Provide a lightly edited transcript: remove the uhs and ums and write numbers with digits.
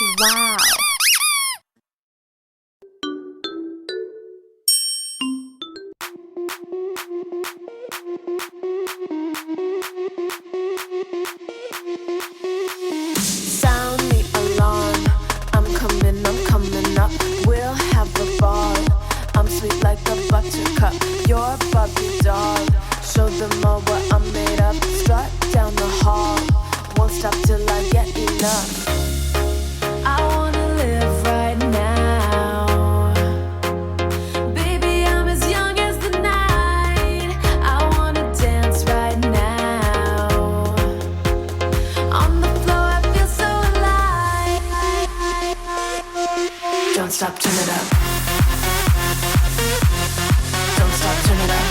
Wow. Sound the alarm. I'm coming up. We'll have a ball. I'm sweet like a buttercup. You're Barbie doll. Show them all what I'm made of. Strut down the hall. Won't stop till I get enough. I wanna live right now. Baby, I'm as young as the night. I wanna dance right now. On the floor, I feel so alive. Don't stop, turn it up. Don't stop, turn it up.